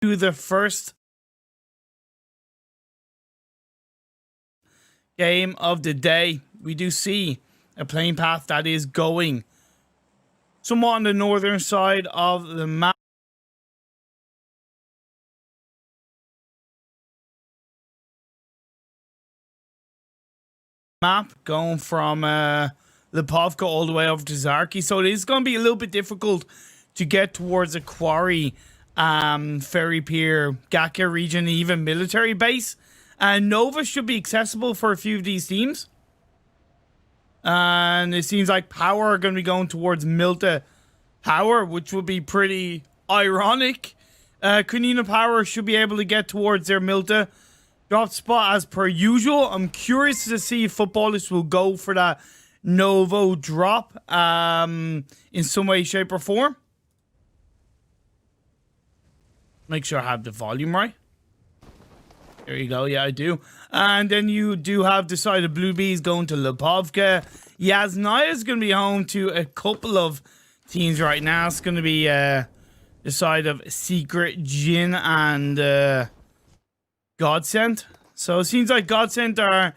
to the first game of the day. We do see a playing path that is going somewhat on the northern side of the map. Going from Lipovka all the way over to Zarki. So it is going to be a little bit difficult to get towards a quarry, ferry pier, Gaka region, even military base. And Nova should be accessible for a few of these teams. And it seems like Power are going to be going towards Milta Power, which would be pretty ironic. Konina Power should be able to get towards their Milta drop spot as per usual. I'm curious to see if Futbolists will go for that Novo drop in some way, shape, or form. Make sure I have the volume right. There you go. Yeah, I do. And then you do have the side of Blue Bees going to Lipovka. Yasnaya is going to be home to a couple of teams right now. It's going to be the side of Secret Jin and Godsent. So it seems like Godsent are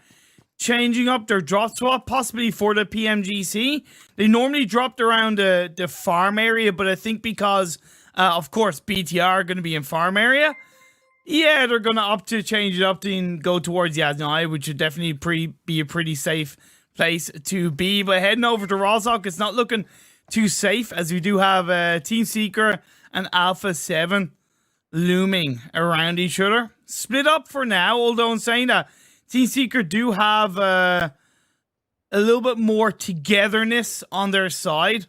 changing up their drop spot, possibly for the PMGC. They normally dropped around the farm area, but I think because, of course, BTR are going to be in farm area, yeah, they're going to opt to change it up and go towards Yasnaya, which would definitely be a pretty safe place to be. But heading over to Rozhok, it's not looking too safe, as we do have Team Seeker and Alpha 7 looming around each other. Split up for now, although in saying that, Team Seeker do have a little bit more togetherness on their side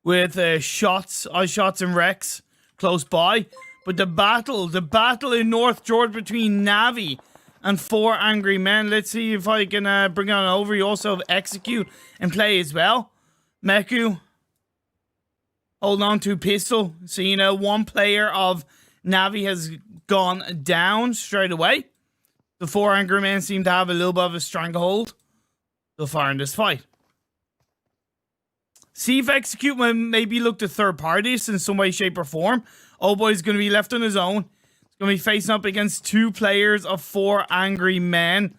with shots, ice shots and Rex close by. But the battle in North George between Navi and 4 Angry Men. Let's see if I can bring it on over. You also have Execute and Play as well. Meku, hold on to pistol. So, you know, one player of Navi has gone down straight away. The 4 Angry Men seem to have a little bit of a stranglehold so far in this fight. See if Execute maybe look to third parties in some way, shape, or form. Oh boy, he's going to be left on his own. He's going to be facing up against 2 players of 4 Angry Men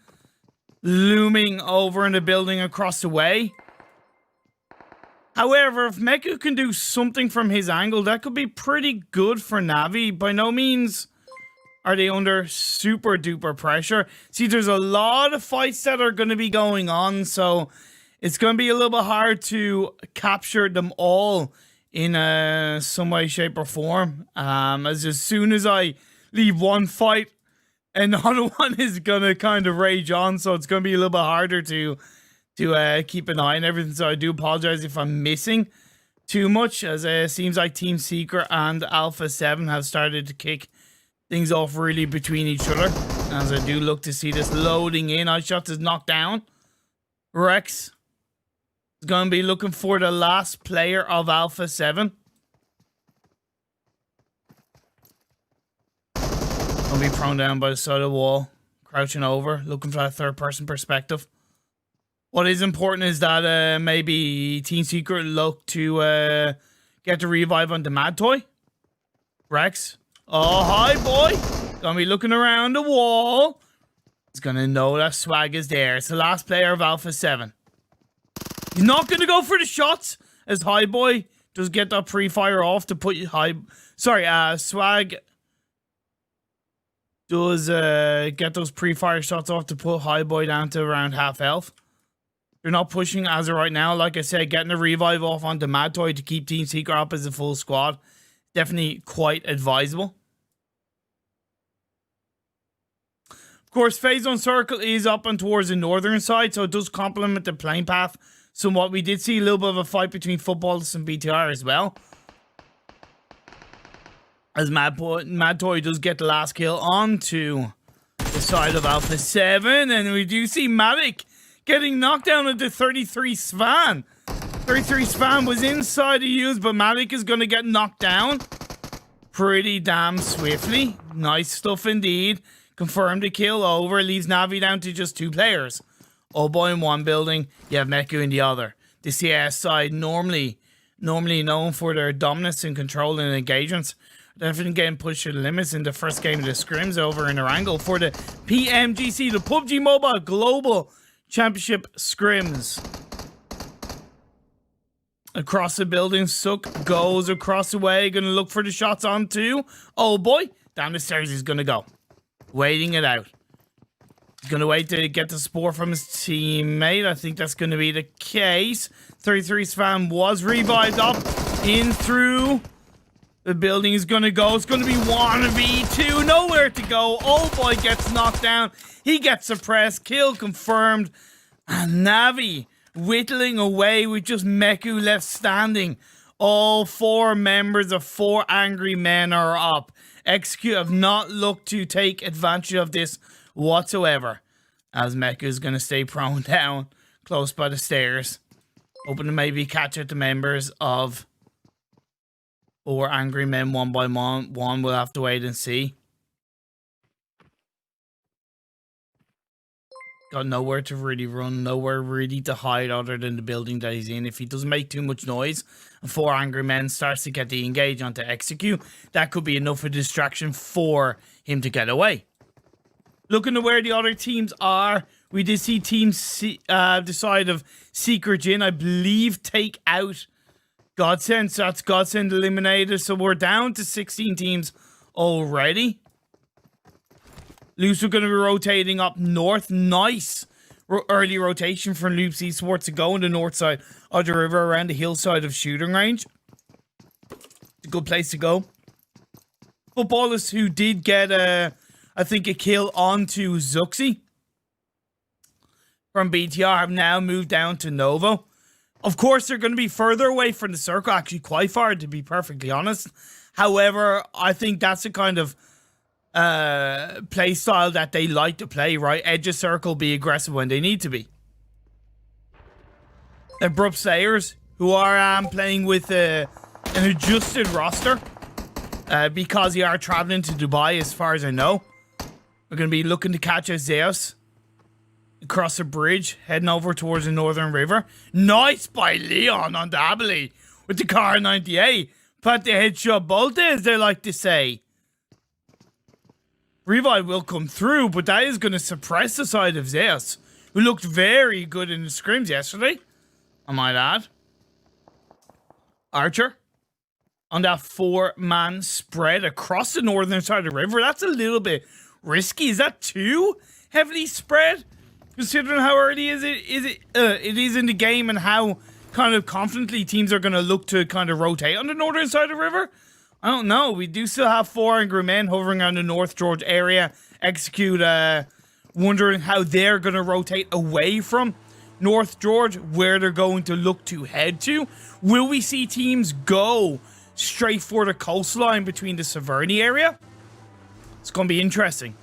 looming over in the building across the way. However, if Meku can do something from his angle, that could be pretty good for Navi. By no means are they under super duper pressure. See, there's a lot of fights that are going to be going on, so it's going to be a little bit hard to capture them all in some way, shape, or form. As soon as I leave one fight, another one is going to kind of rage on, so it's going to be a little bit harder to keep an eye on everything. So I do apologize if I'm missing too much, as it seems like Team Seeker and Alpha 7 have started to kick things off really between each other. As I do look to see this loading in. Ice Shots is knocked down. Rex is going to be looking for the last player of Alpha 7. Going to be prone down by the side of the wall. Crouching over, looking for that third person perspective. What is important is that maybe Team Secret look to get the revive on the Mad Toy. Rex. Oh, hi, boy. Gonna be looking around the wall. He's gonna know that swag is there. It's the last player of Alpha 7. He's not gonna go for the shots, as High Boy does get that pre-fire off to put Swag does get those pre-fire shots off to put High Boy down to around half health. They're not pushing as of right now. Like I said, getting a revive off onto Mad Toy to keep Team Secret up as a full squad. Definitely quite advisable. Of course, Phase 1 Circle is up and towards the northern side, so it does complement the playing path somewhat. We did see a little bit of a fight between Futbolists and BTR as well, as Mad Toy does get the last kill onto the side of Alpha 7, and we do see Matic getting knocked down into 33 Svan. 33 Svan was inside the use, but Matic is going to get knocked down pretty damn swiftly. Nice stuff indeed. Confirmed the kill over. Leaves Navi down to just 2 players. Oh boy in one building. You have Meku in the other. The CS side normally known for their dominance and control in engagements. Definitely getting pushed to the limits in the first game of the scrims over in Erangel for the PMGC, the PUBG Mobile Global Championship scrims. Across the building, Suk goes across the way, gonna look for the shots on to old boy. Down the stairs he's gonna go. Waiting it out. He's gonna wait to get the support from his teammate. I think that's gonna be the case. 33's fan was revived up in through. The building is going to go. It's going to be 1v2. Nowhere to go. Old boy gets knocked down. He gets suppressed. Kill confirmed. And NAVI whittling away with just Meku left standing. All 4 members of 4 angry men are up. Execute have not looked to take advantage of this whatsoever. As Meku is going to stay prone down close by the stairs. Hoping to maybe catch out the members of... or angry men one by one. We'll have to wait and see. Got nowhere to really run, nowhere really to hide other than the building that he's in. If he doesn't make too much noise and 4 angry men starts to get the engage onto execute, that could be enough of a distraction for him to get away. Looking at where the other teams are, we did see Team the side of Secret Jin, I believe, take out Godsent. So that's Godsent eliminated. So we're down to 16 teams already. Loops are going to be rotating up north. Nice early rotation from Loops Esports to go on the north side of the river around the hillside of shooting range. It's a good place to go. Futbolists who did get, I think, a kill onto Zuxi from BTR have now moved down to Novo. Of course, they're going to be further away from the circle, actually quite far, to be perfectly honest. However, I think that's the kind of play style that they like to play, right? Edge of circle, be aggressive when they need to be. Abrupt Slayers, who are playing with an adjusted roster because they are traveling to Dubai, as far as I know. We're going to be looking to catch a Zeus across the bridge, heading over towards the Northern River. Nice by Leon on the Abilene with the car 98. Put the headshot bolt, as they like to say. Revive will come through, but that is going to suppress the side of Zeus, who looked very good in the scrims yesterday, I might add. Archer on that 4-man spread across the northern side of the river. That's a little bit risky. Is that too heavily spread? Considering how early it is in the game and how kind of confidently teams are going to look to kind of rotate on the northern side of the river. I don't know. We do still have 4 angry men hovering around the North George area. Execute, wondering how they're going to rotate away from North George, where they're going to look to head to. Will we see teams go straight for the coastline between the Severny area? It's going to be interesting.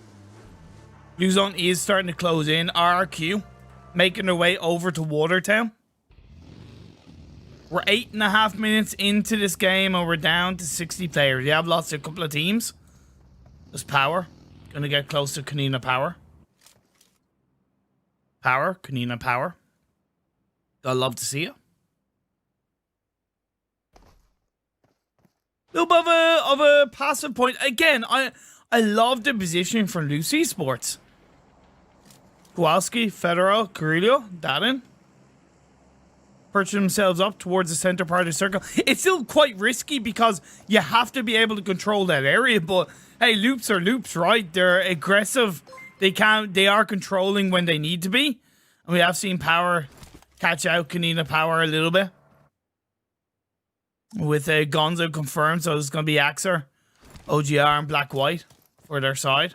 Blue Zone is starting to close in. RRQ making their way over to Watertown. We're 8.5 minutes into this game and we're down to 60 players. You have lost a couple of teams. There's Power. Gonna get close to Konina Power. Konina Power. I'd love to see you. A little bit of a passive point. Again, I love the positioning from Zeus Esports. Kowalski, Federal, Carrillo, Dadin. Perching themselves up towards the center part of the circle. It's still quite risky because you have to be able to control that area, but hey, Loops are Loops, right? They're aggressive. They are controlling when they need to be. And we have seen Power catch out Konina Power a little bit. With Gonzo confirmed, so it's going to be Axer, OGR, and Black White for their side.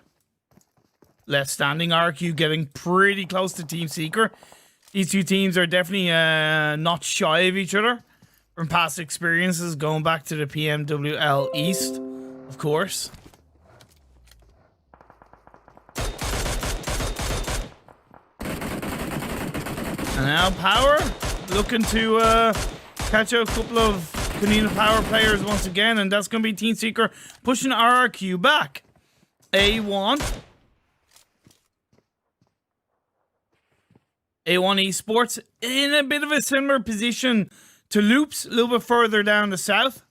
Left standing, RRQ getting pretty close to Team Seeker. These two teams are definitely not shy of each other from past experiences, going back to the PMWL East, of course. And now Power looking to catch a couple of Konina Power players once again, and that's going to be Team Seeker pushing RRQ back. A1 Esports in a bit of a similar position to Loops, a little bit further down the south.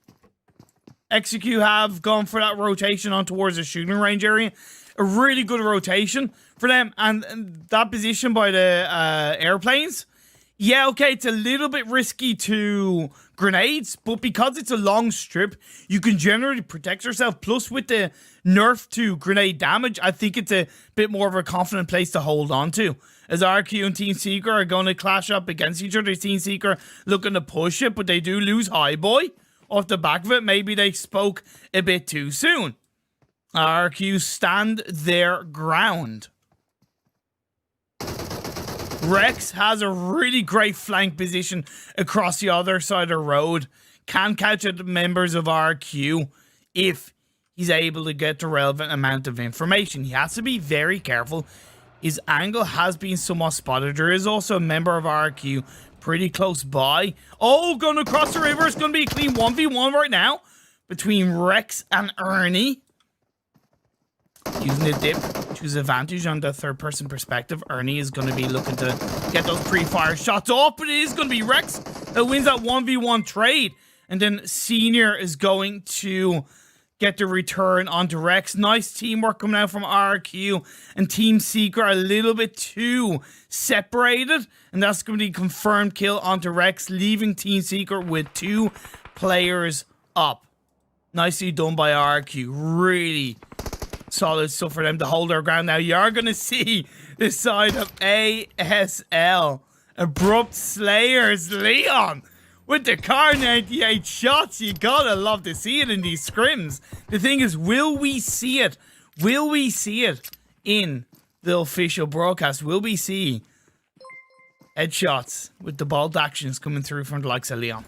Execute have gone for that rotation on towards the shooting range area. A really good rotation for them. And that position by the airplanes, yeah, okay, it's a little bit risky to grenades, but because it's a long strip, you can generally protect yourself. Plus, with the nerf to grenade damage, I think it's a bit more of a confident place to hold on to. As RRQ and Team Seeker are going to clash up against each other. Team Seeker looking to push it, but they do lose High Boy off the back of it. Maybe they spoke a bit too soon. RRQ stand their ground. Rex has a really great flank position across the other side of the road. Can catch the members of RQ if he's able to get the relevant amount of information. He has to be very careful. His angle has been somewhat spotted. There is also a member of RQ pretty close by. Oh, going across the river. It's going to be a clean 1v1 right now between Rex and Ernie. Using the dip to his advantage on the third-person perspective. Ernie is going to be looking to get those pre-fire shots off, but it is going to be Rex that wins that 1v1 trade. And then Senior is going to get the return onto Rex. Nice teamwork coming out from RRQ and Team Seeker, a little bit too separated. And that's going to be a confirmed kill onto Rex, leaving Team Seeker with 2 players up. Nicely done by RRQ. Really solid stuff for them to hold their ground. Now you're going to see the side of ASL. Abrupt Slayers. Leon with the car 98 shots. You gotta love to see it in these scrims. The thing is, will we see it? Will we see it in the official broadcast? Will we see headshots with the bolt actions coming through from the likes of Leon?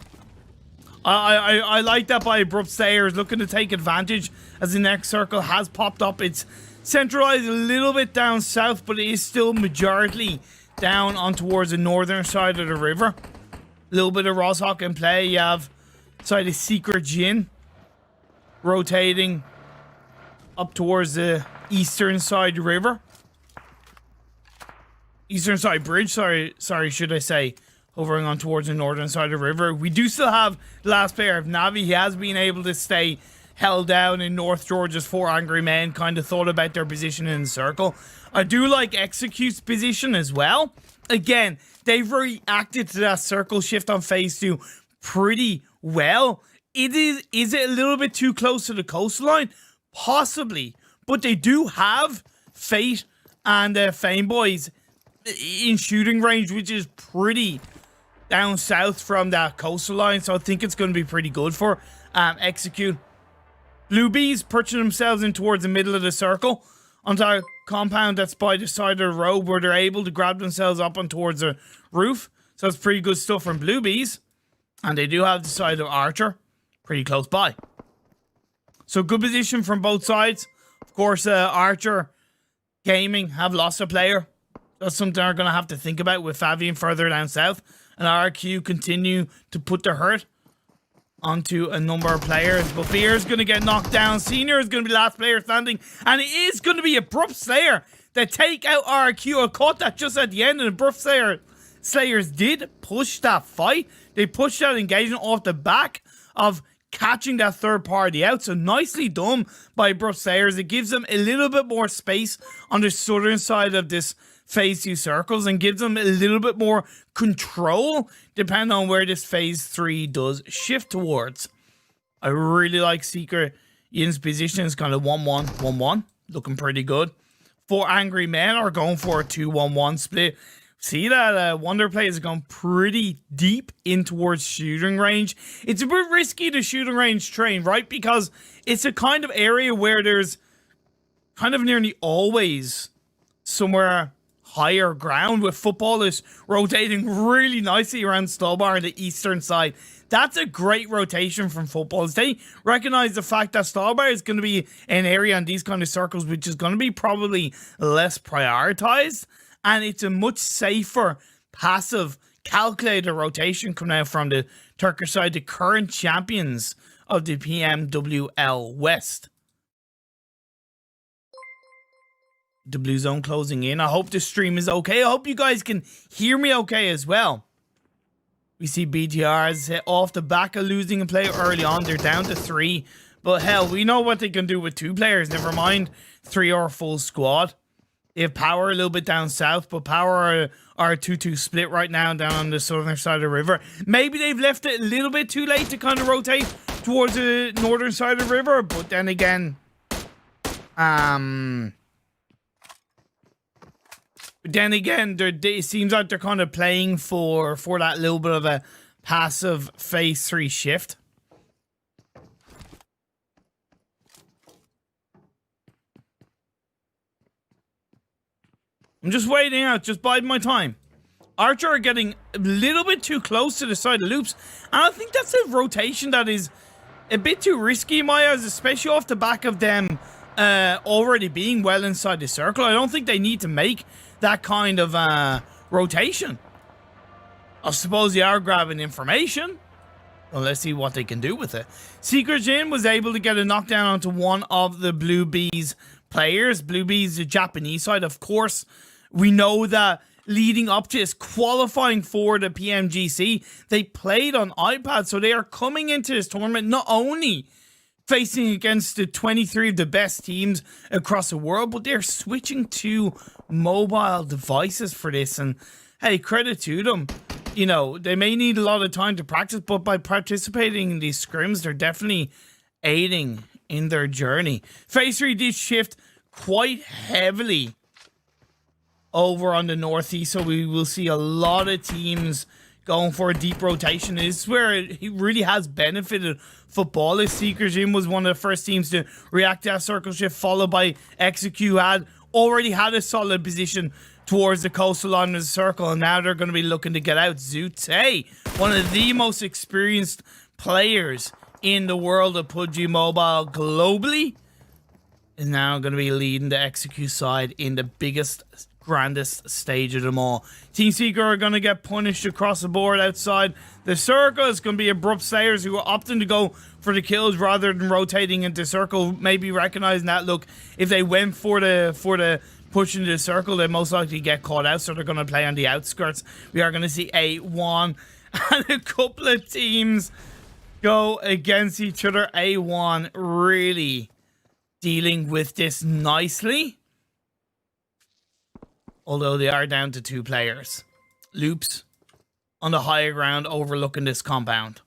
I like that by Abrupt Slayers, looking to take advantage as the next circle has popped up. It's centralized a little bit down south, but it is still majority down on towards the northern side of the river. A little bit of Rosshawk in play. You have side of Secret Jin rotating up towards the eastern side river. Eastern side bridge, sorry, should I say. Hovering on towards the northern side of the river. We do still have the last player of NAVI. He has been able to stay held down in North Georgia's 4 angry men. Kind of thought about their position in the circle. I do like Execute's position as well. Again, they've reacted to that circle shift on phase 2 pretty well. Is it a little bit too close to the coastline? Possibly. But they do have Fate and Fame Boys in shooting range, which is pretty down south from that coastal line, so I think it's going to be pretty good for Execute. Blue Bees perching themselves in towards the middle of the circle onto a compound that's by the side of the road where they're able to grab themselves up on towards the roof. So it's pretty good stuff from Blue Bees. And they do have the side of Archer pretty close by. So good position from both sides. Of course, Archer Gaming have lost a player. That's something they're going to have to think about with Fabian further down south. And RRQ continue to put the hurt onto a number of players. But Fear is going to get knocked down. Senior is going to be the last player standing. And it is going to be Abrupt Slayer that take out RRQ. I caught that just at the end. And Abrupt Slayers did push that fight. They pushed that engagement off the back of catching that third party out. So nicely done by Abrupt Slayers. It gives them a little bit more space on the southern side of this phase 2 circles and gives them a little bit more control depending on where this phase 3 does shift towards. I really like Secret Jin's position. It's kind of 1-1, 1-1. Looking pretty good. 4 angry men are going for a 2-1-1 split. See that Wonder Play is going pretty deep in towards shooting range. It's a bit risky to shooting range train, right? Because it's a kind of area where there's kind of nearly always somewhere higher ground with Futbolists rotating really nicely around Stallbar on the eastern side. That's a great rotation from Futbolists. They recognize the fact that Stallbar is going to be an area in these kind of circles which is going to be probably less prioritized, and it's a much safer, passive, calculated rotation coming out from the Turkish side, the current champions of the PMWL West. The blue zone closing in. I hope the stream is okay. I hope you guys can hear me okay as well. We see BTRs off the back of losing a player early on. They're down to 3. But hell, we know what they can do with 2 players. Never mind 3 or a full squad. They have Power a little bit down south, but Power are a 2-2 split right now down on the southern side of the river. Maybe they've left it a little bit too late to kind of rotate towards the northern side of the river, but then again, it seems like they're kind of playing for that little bit of a passive phase 3 shift. I'm just waiting out, just biding my time. Archer are getting a little bit too close to the side of Loops, and I think that's a rotation that is a bit too risky in my eyes, especially off the back of them already being well inside the circle. I don't think they need to make that kind of rotation. I suppose they are grabbing information. Well, let's see what they can do with it. Secret Jin was able to get a knockdown onto one of the Blue Bees players. Blue Bees, the Japanese side, of course. We know that leading up to this, qualifying for the PMGC, they played on iPad, so they are coming into this tournament not only facing against the 23 of the best teams across the world, but they're switching to mobile devices for this, and hey, credit to them. You know, they may need a lot of time to practice, but by participating in these scrims, they're definitely aiding in their journey. Phase 3 did shift quite heavily over on the northeast, so we will see a lot of teams going for a deep rotation. This is where it really has benefited Futbolists. Secret Jin was one of the first teams to react to that circle shift, followed by XQ had already had a solid position towards the coastal line of the circle, and now they're going to be looking to get out. Zeus, one of the most experienced players in the world of PUBG Mobile globally, is now going to be leading the XQ side in the biggest, grandest stage of them all. Team Seeker are going to get punished across the board outside the circle. It's going to be Abrupt Slayers who are opting to go for the kills rather than rotating into circle, maybe recognizing that, look, if they went for the push into the circle, they most likely get caught out, so they're going to play on the outskirts. We are going to see A1 and a couple of teams go against each other. A1 really dealing with this nicely, although they are down to 2 players. Loops on the higher ground overlooking this compound.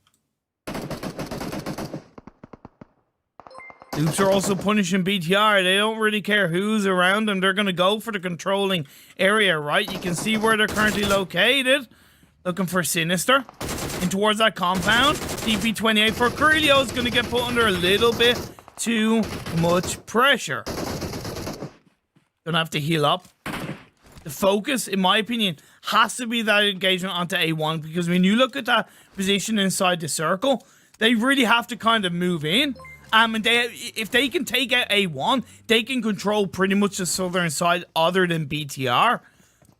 Loops are also punishing BTR. They don't really care who's around them. They're going to go for the controlling area, right? You can see where they're currently located. Looking for Sinister. In towards that compound. DP28 for Curlio is going to get put under a little bit too much pressure. Gonna have to heal up. The focus, in my opinion, has to be that engagement onto A1, because when you look at that position inside the circle, they really have to kind of move in. And if they can take out A1, they can control pretty much the southern side other than BTR.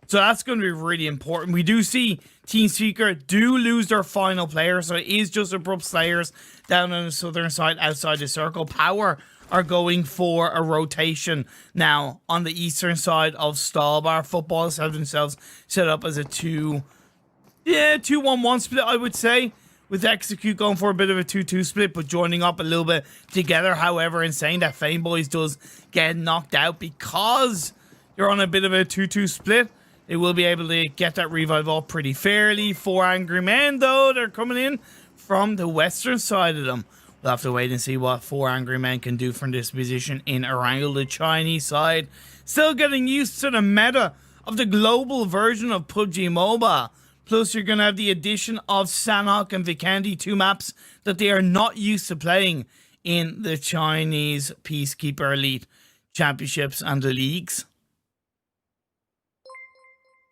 So that's going to be really important. We do see Team Seeker do lose their final player, so it is just Abrupt Slayers down on the southern side outside the circle. Power are going for a rotation now on the eastern side of Stallbar. Futbolists have themselves set up as a 2-1-1 split, I would say, with Execute going for a bit of a 2-2 split, but joining up a little bit together. However, in saying that, Fame Boys does get knocked out because you're on a bit of a 2-2 split. They will be able to get that revive off pretty fairly. 4 Angry Men, though, they're coming in from the western side of them. We'll have to wait and see what 4 Angry Men can do from this position in Erangel, the Chinese side. Still getting used to the meta of the global version of PUBG Mobile. Plus, you're going to have the addition of Sanhok and Vikendi, 2 maps that they are not used to playing in the Chinese Peacekeeper Elite Championships and the leagues.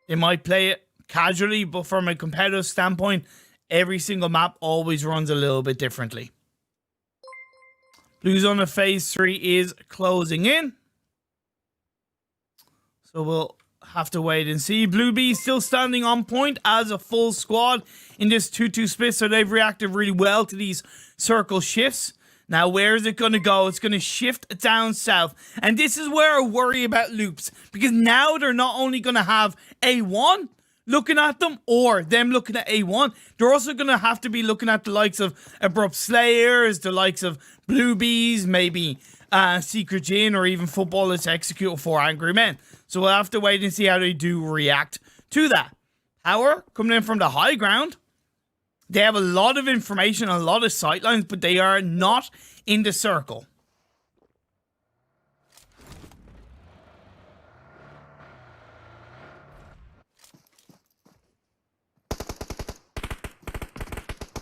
They might play it casually, but from a competitive standpoint, every single map always runs a little bit differently. Blue Zone of Phase 3 is closing in, so we'll have to wait and see. Blue Bee still standing on point as a full squad in this 2-2 split, so they've reacted really well to these circle shifts. Now, where is it going to go? It's going to shift down south. And this is where I worry about Loops, because now they're not only going to have A1, looking at them or them looking at A1. They're also going to have to be looking at the likes of Abrupt Slayers, the likes of Bluebees, maybe Secret Jin, or even Futbolists execute with 4 angry men. So we'll have to wait and see how they do react to that. Power coming in from the high ground. They have a lot of information, a lot of sightlines, but they are not in the circle.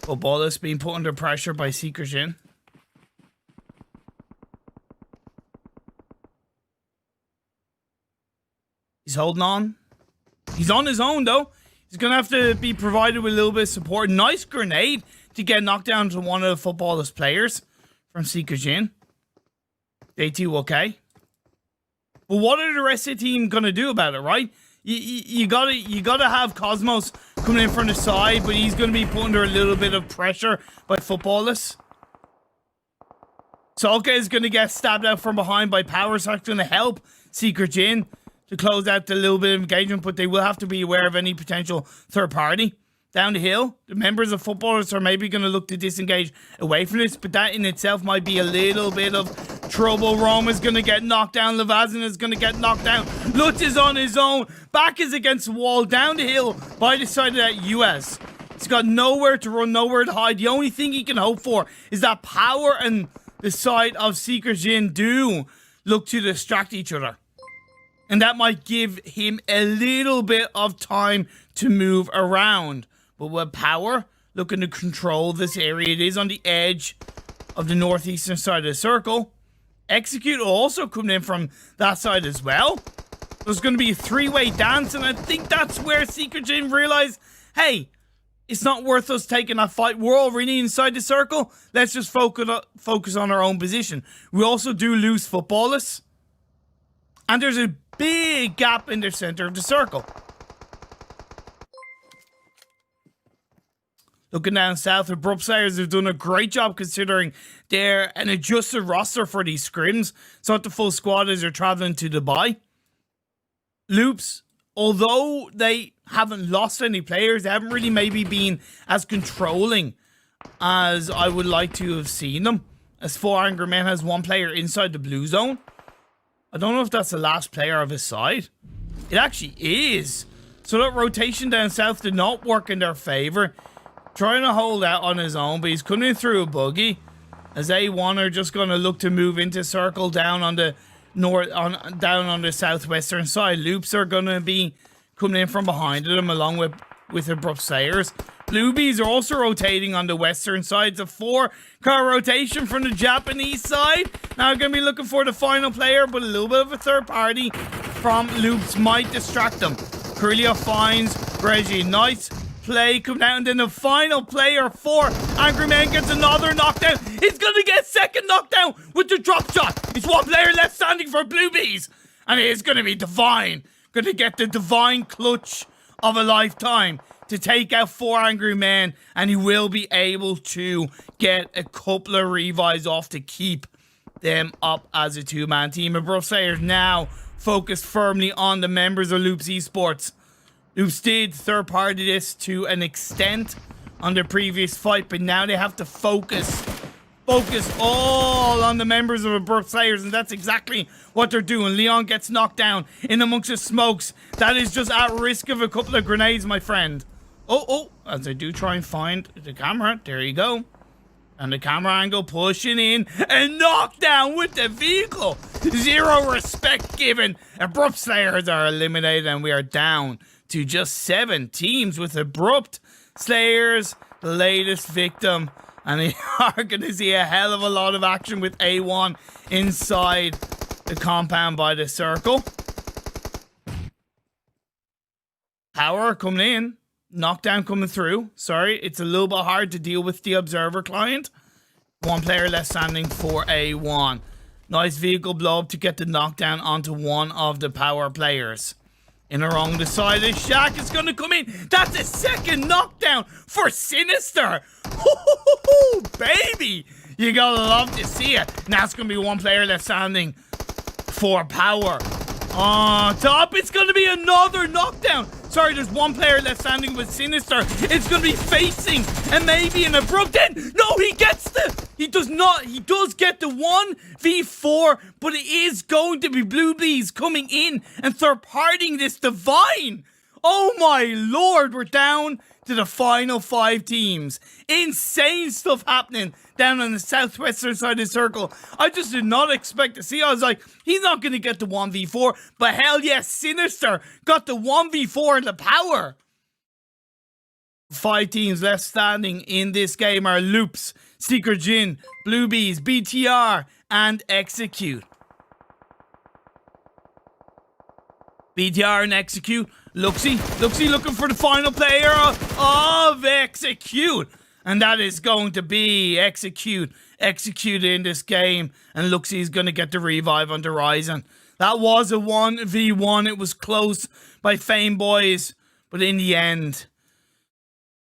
Futbolists being put under pressure by Secret Jin. He's holding on. He's on his own, though. He's going to have to be provided with a little bit of support. Nice grenade to get knocked down to one of the Futbolists players from Secret Jin. They too okay. But what are the rest of the team going to do about it, right? You gotta have Cosmos coming in from the side, but he's going to be put under a little bit of pressure by Futbolists. Solka is going to get stabbed out from behind by Power, so that's going to help Secret Jin to close out the little bit of engagement, but they will have to be aware of any potential third party. Down the hill, the members of Futbolists are maybe going to look to disengage away from this, but that in itself might be a little bit of trouble. Roma's going to get knocked down. Levazin is going to get knocked down. Lutz is on his own. Back is against the wall. Down the hill by the side of that US. He's got nowhere to run, nowhere to hide. The only thing he can hope for is that Power and the side of Secret Jin do look to distract each other. And that might give him a little bit of time to move around. But with Power looking to control this area, it is on the edge of the northeastern side of the circle. Execute also coming in from that side as well. There's going to be a 3-way dance, and I think that's where Secret Jin realized, hey, it's not worth us taking that fight. We're already inside the circle. Let's just focus on our own position. We also do lose Futbolists. And there's a big gap in the center of the circle. Looking down south, Abrupt Slayers have done a great job considering they're an adjusted roster for these scrims. It's not the full squad as they're traveling to Dubai. Loops, although they haven't lost any players, they haven't really maybe been as controlling as I would like to have seen them. As 4 Angry Men has 1 player inside the blue zone. I don't know if that's the last player of his side. It actually is. So that rotation down south did not work in their favor. Trying to hold out on his own, but he's coming through a buggy. As A1 are just going to look to move into circle down on the down on the southwestern side. Loops are going to be coming in from behind them along with Abrupt Slayers. Bluebees are also rotating on the western side. It's a 4-car rotation from the Japanese side. Now going to be looking for the final player, but a little bit of a third party from Loops might distract them. Curlia finds Reggie. Nice play coming out, and then the final player for Angry Man gets another knockdown. He's going to get second knockdown with the drop shot. It's 1 player left standing for Bluebees, and it is going to be Divine. Going to get the Divine clutch of a lifetime to take out 4 Angry Men, and he will be able to get a couple of revives off to keep them up as a 2-man team. Abrupt Slayers now focused firmly on the members of Loops Esports. Loops did third party this to an extent on their previous fight, but now they have to focus all on the members of Abrupt Slayers, and that's exactly what they're doing. Leon gets knocked down in amongst the smokes. That is just at risk of a couple of grenades, my friend. Oh, as I do try and find the camera. There you go. And the camera angle pushing in and knockdown with the vehicle. 0 respect given. Abrupt Slayers are eliminated, and we are down to just 7 teams with Abrupt Slayers, the latest victim. And we are going to see a hell of a lot of action with A1 inside the compound by the circle. Power coming in. Knockdown coming through. Sorry, it's a little bit hard to deal with the Observer client. 1 player left standing for A1. Nice vehicle blow up to get the knockdown onto one of the Power players. In around the side, the Shack is going to come in. That's a second knockdown for Sinister. Baby. You gotta love to see it. Now it's going to be 1 player left standing for Power. On top, it's going to be another knockdown. Sorry, there's one player left standing with Sinister. It's going to be facing and maybe an Abrupt. No, he gets he does not. He does get the 1v4, but it is going to be Blue Bees coming in and third-partying this Divine. Oh my lord, we're down to the final 5 teams. Insane stuff happening down on the southwestern side of the circle. I just did not expect to see. I was like, he's not going to get the 1v4. But hell yes, Sinister got the 1v4 in the power. 5 teams left standing in this game are Loops, Secret Jin, Blue Bees, BTR, and Execute. BTR and Execute. Looksy looking for the final player of Execute. And that is going to be Execute in this game. And Looksy is going to get the revive on the Horizon. That was a 1v1. It was close by Fame Boys. But in the end,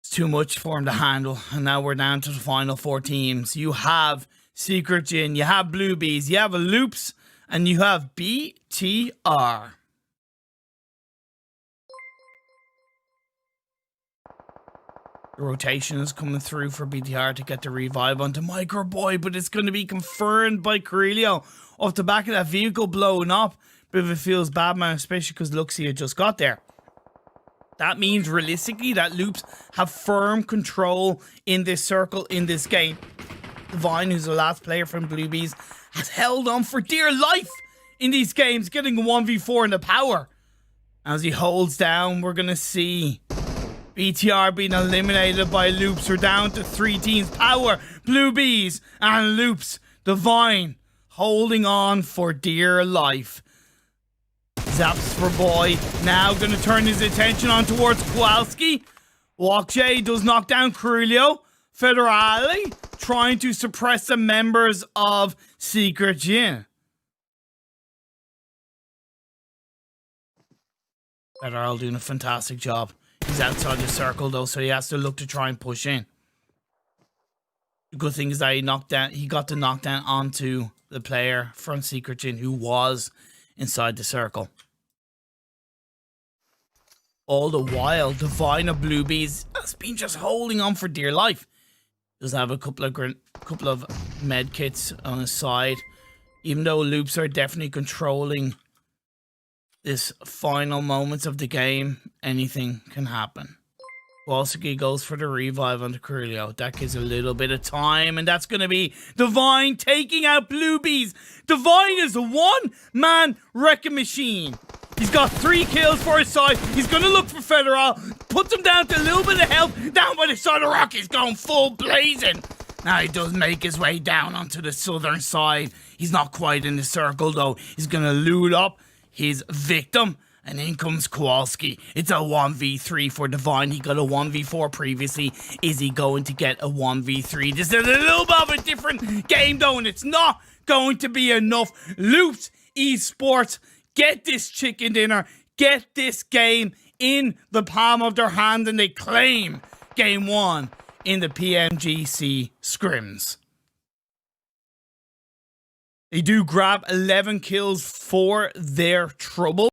it's too much for him to handle. And now we're down to the final 4 teams. You have Secret Jin, you have Blue Bees, you have Loops, and you have BTR. Rotation is coming through for BTR to get the revive onto Micro Boy, but it's going to be confirmed by Carillo off the back of that vehicle blowing up. But if it feels bad, man, especially because Luxie had just got there. That means realistically that Loops have firm control in this circle in this game. Divine, who's the last player from Blue Bees, has held on for dear life in these games, getting a 1v4 in the power. As he holds down, we're going to see BTR being eliminated by Loops. We're down to 3 teams. Power, Blue Bees, and Loops. Divine holding on for dear life. Zaps for Boy. Now going to turn his attention on towards Kowalski. Walkjay does knock down Carillo. Federale trying to suppress the members of Secret Jin. Federale doing a fantastic job. He's outside the circle though, so he has to look to try and push in. The good thing is that he got the knockdown onto the player from Secret Jin who was inside the circle. All the while, Divine of Blue Bees has been just holding on for dear life. Does have a couple of med kits on his side. Even though Loops are definitely controlling this final moments of the game, anything can happen. Kowalski goes for the revive on the Carillo. That gives a little bit of time, and that's going to be Divine taking out Blue Bees. Divine is a one-man wrecking machine. He's got 3 kills for his side. He's going to look for Federal. Puts him down to a little bit of health. Down by the side of rock. He's going full blazing. Now he does make his way down onto the southern side. He's not quite in the circle though. He's going to loot up his victim. And in comes Kowalski. It's a 1v3 for Divine. He got a 1v4 previously. Is he going to get a 1v3? This is a little bit of a different game though, and it's not going to be enough. Loops Esports, get this chicken dinner. Get this game in the palm of their hand, and they claim game 1 in the PMGC Scrims. They do grab 11 kills for their trouble.